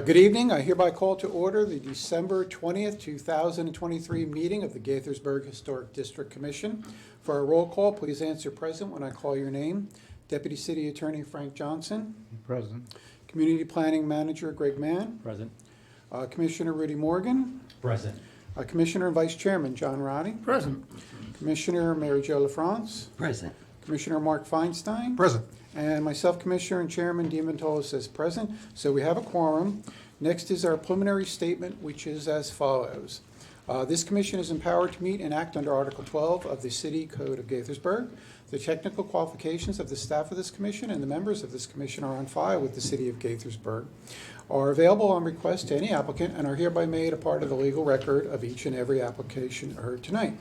Good evening. I hereby call to order the December 20th, 2023 meeting of the Gaithersburg Historic District Commission. For our roll call, please answer present when I call your name. Deputy City Attorney Frank Johnson. Present. Community Planning Manager Greg Mann. Present. Commissioner Rudy Morgan. Present. Commissioner and Vice Chairman John Roddy. Present. Commissioner Mary Jo LaFrance. Present. Commissioner Mark Feinstein. Present. And myself, Commissioner and Chairman Dean Ventola, says present. So we have a quorum. Next is our preliminary statement, which is as follows. This commission is empowered to meet and act under Article 12 of the City Code of Gaithersburg. The technical qualifications of the staff of this commission and the members of this commission are on file with the City of Gaithersburg, are available on request to any applicant, and are hereby made a part of the legal record of each and every application heard tonight.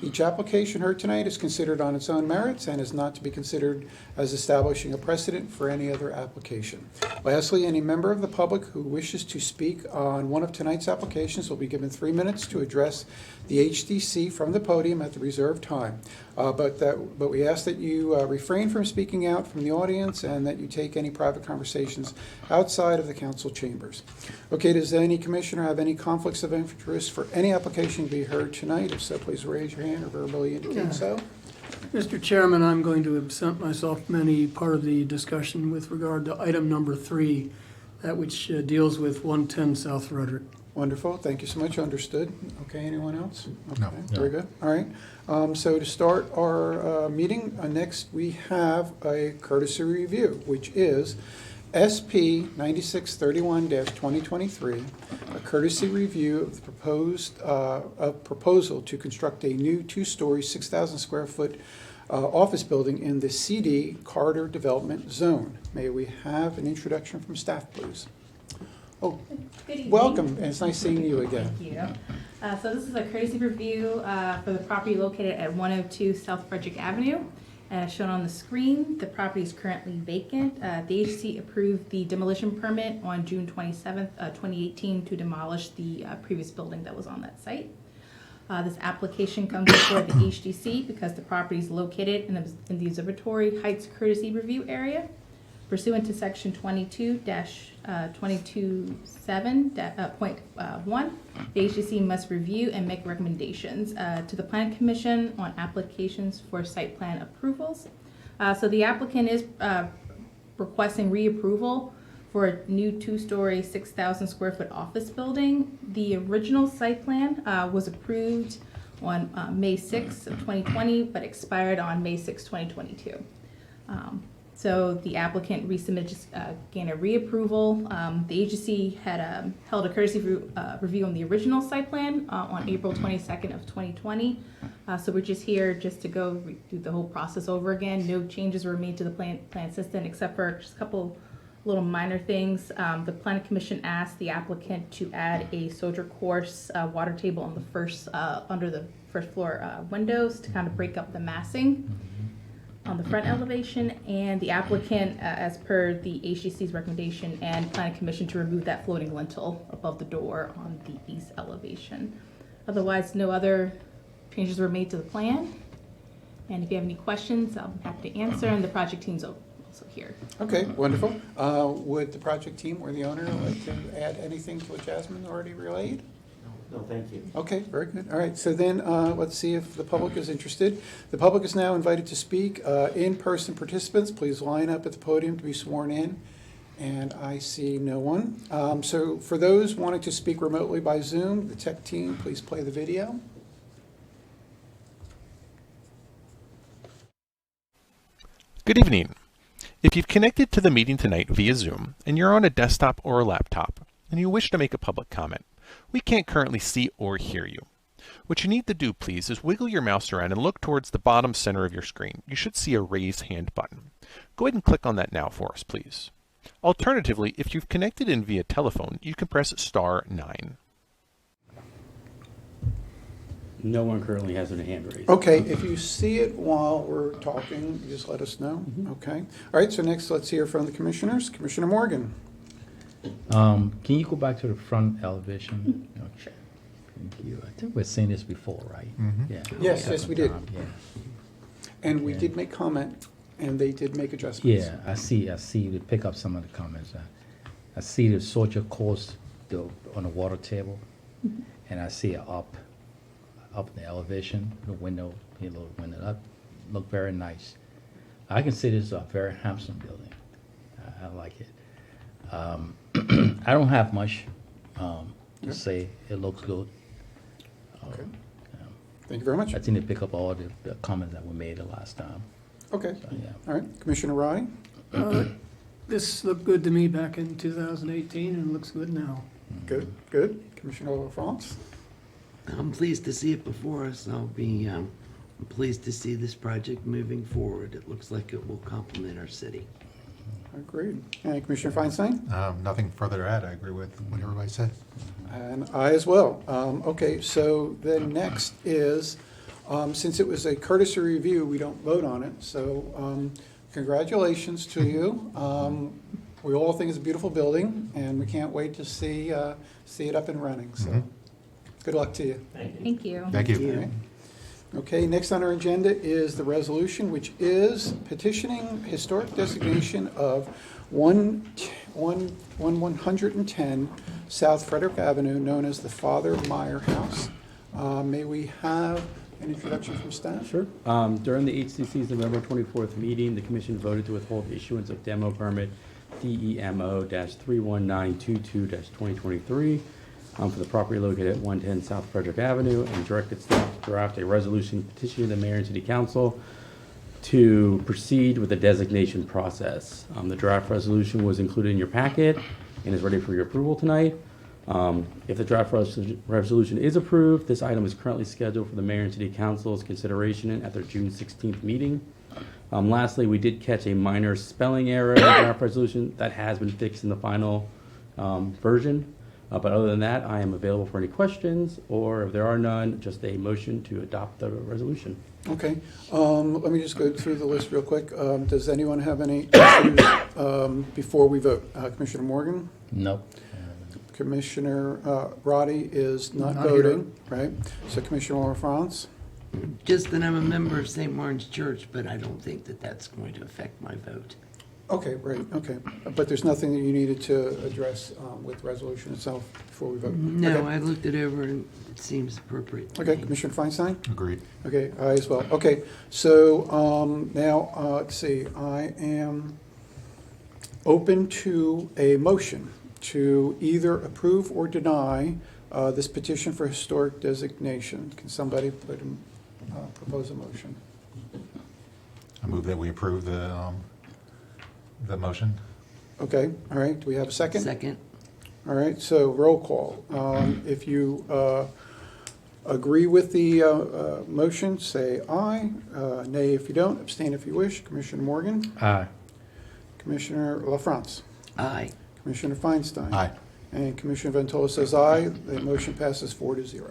Each application heard tonight is considered on its own merits and is not to be considered as establishing a precedent for any other application. Lastly, any member of the public who wishes to speak on one of tonight's applications will be given 3 minutes to address the HDC from the podium at the reserved time. But we ask that you refrain from speaking out from the audience and that you take any private conversations outside of the council chambers. Okay, does any commissioner have any conflicts of interest for any application to be heard tonight? If so, please raise your hand or verbally indicate so. Mr. Chairman, I'm going to absent myself from any part of the discussion with regard to item number 3, that which deals with 110 South Frederick. Wonderful. Thank you so much. Understood. Okay, anyone else? Okay, No. very good. All right. So to start our meeting, next we have a courtesy review, which is SP 9631-2023, a courtesy review of the proposal to construct a new 2-story, 6,000 square foot office building in the CD Corridor Development Zone. May we have an introduction from staff, please? Oh, good evening. Welcome, and it's nice seeing you again. Thank you. So this is a courtesy review for the property located at 102 South Frederick Avenue. As shown on the screen, the property is currently vacant. The agency approved the demolition permit on June 27th, 2018 to demolish the previous building that was on that site. This application comes before the HDC because the property is located in the Observatory Heights Courtesy Review Area. Pursuant to Section 22-227.1, the HDC must review and make recommendations to the Planning Commission on applications for site plan approvals. So the applicant is requesting reapproval for a new 2-story, 6,000 square foot office building. The original site plan was approved on May 6th of 2020, but expired on May 6, 2022. So the applicant resubmitted, gained a reapproval. The agency had held a courtesy review on the original site plan on April 22nd of 2020. So we're just here just to go do the whole process over again. No changes were made to the plan system except for just a couple little minor things. The Planning Commission asked the applicant to add a soldier course water table on the first under the first floor windows to kind of break up the massing on the front elevation, and the applicant, as per the HDC's recommendation and Planning Commission, to remove that floating lintel above the door on the east elevation. Otherwise, no other changes were made to the plan. And if you have any questions, I'll be happy to answer, and the project team's also here. Okay, wonderful. Would the project team or the owner like to add anything to what Jasmine already relayed? No, thank you. Okay, very good. All right, so then let's see if the public is interested. The public is now invited to speak. In-person participants, please line up at the podium to be sworn in. And I see no one. So for those wanting to speak remotely by Zoom, the tech team, please play the video. Good evening. If you've connected to the meeting tonight via Zoom and you're on a desktop or a laptop and you wish to make a public comment, we can't currently see or hear you. What you need to do, please, is wiggle your mouse around and look towards the bottom center of your screen. You should see a raise hand button. Go ahead and click on that now for us, please. Alternatively, if you've connected in via telephone, you can press *9. No one currently has their hand raised. Okay, if you see it while we're talking, just let us know. Okay. All right, so next let's hear from the commissioners. Commissioner Morgan. Can you go back to the front elevation? Sure. Thank you. I think we've seen this before, right? Yeah. Yes, we did. Yeah. And we did make comment, and they did make adjustments. Yeah, I see. We pick up some of the comments. I see the soldier course on the water table, and I see it up in the elevation, the window, the little window. That look very nice. I consider this a very handsome building. I like it. I don't have much to say. It looks good. Okay. Thank you very much. I think they pick up all the comments that were made the last time. Okay. So, yeah. All right. Commissioner Rye? This looked good to me back in 2018 and looks good now. Good, good. Commissioner LaFrance? I'm pleased to see it before us. I'll be pleased to see this project moving forward. It looks like it will complement our city. Agreed. And Commissioner Feinstein? Nothing further to add. I agree with what everybody said. And I as well. Okay, so then next is, since it was a courtesy review, we don't vote on it, so congratulations to you. We all think it's a beautiful building, and we can't wait to see it up and running, so good luck to you. Thank you. Thank you. All right. Okay, next on our agenda is the resolution, which is petitioning historic designation of 110 South Frederick Avenue, known as the Father Meyer House. May we have an introduction from staff? Sure. During the HCC's November 24th meeting, the commission voted to withhold issuance of demo permit DEMO-31922-2023 for the property located at 110 South Frederick Avenue, and directed staff to draft a resolution petitioning the mayor and city council to proceed with the designation process. The draft resolution was included in your packet and is ready for your approval tonight. If the draft resolution is approved, this item is currently scheduled for the mayor and city council's consideration at their June 16th meeting. Lastly, we did catch a minor spelling error in the draft resolution that has been fixed in the final version. But other than that, I am available for any questions, or if there are none, just a motion to adopt the resolution. Okay, let me just go through the list real quick. Does anyone have any issues before we vote? Commissioner Morgan? Nope. Commissioner Roddy is not Not voting, right? So Commissioner LaFrance? Just that I'm a member of St. Martin's Church, but I don't think that that's going to affect my vote. Okay, right, okay. But there's nothing that you needed to address with the resolution itself before we vote? No, Okay. I looked it over and it seems appropriate to Okay, me. Commissioner Feinstein? Agreed. Okay, I as well. Okay, so now, let's see, I am open to a motion to either approve or deny this petition for historic designation. Can somebody propose a motion? I move that we approve the motion. Okay, all right, do we have a second? Second. All right, so roll call. If you agree with the motion, say aye. Nay if you don't, abstain if you wish. Commissioner Morgan? Aye. Commissioner LaFrance? Aye. Commissioner Feinstein? Aye. And Commissioner Ventola says aye. The motion passes 4-0.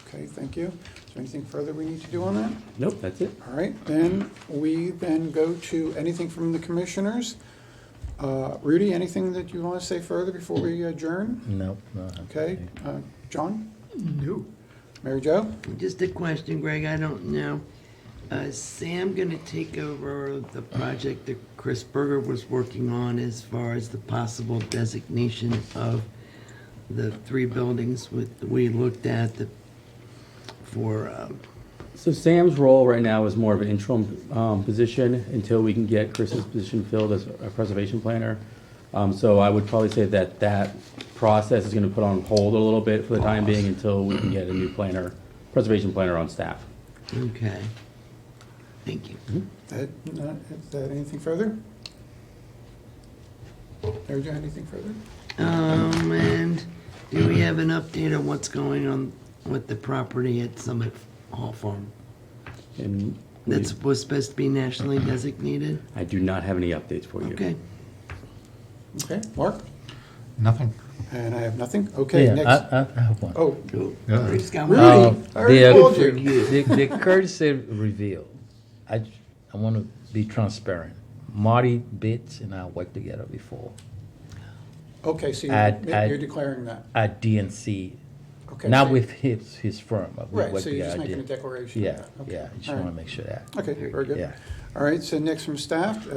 Okay, thank you. Is there anything further we need to do on that? Nope, that's it. All right, then we then go to anything from the commissioners. Rudy, anything that you want to say further before we adjourn? Nope. No. Okay, John? No. Mary Jo? Just a question, Greg, I don't know. Is Sam going to take over the project that Chris Berger was working on as far as the possible designation of the 3 buildings we looked at for So Sam's role right now is more of an interim position until we can get Chris's position filled as a preservation planner. So I would probably say that that process is going to put on hold a little bit for the time being until we can get a new planner, preservation planner on staff. Okay. Thank you. Is that anything further? Mary Jo, anything further? And do we have an update on what's going on with the property at Summit Hall Farm? And That was supposed to be nationally designated? I do not have any updates for you. Okay. Okay, Mark? Nothing. And I have nothing. Okay, Yeah, next. I have one. Oh, Yeah. Bruce got Rudy, one. I already told you. The courtesy reveal, I want to be transparent. Marty Bitts and I worked together before Okay, so you're declaring that. at DNC, Okay. not so- with his firm. But we Right, worked so you're just together. making a declaration. of Yeah, that. Okay, yeah, just all want right. to make sure that. Okay, very good. Yeah. All right, so next from staff,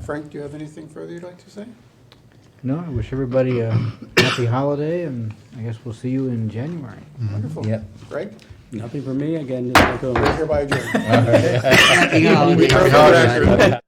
Frank, do you have anything further you'd like to say? No, I wish everybody a happy holiday, and I guess we'll see you in January. Wonderful. Yep. Greg, Nothing for me, again, just echo. we're hereby adjourned. Happy holidays. Happy holidays.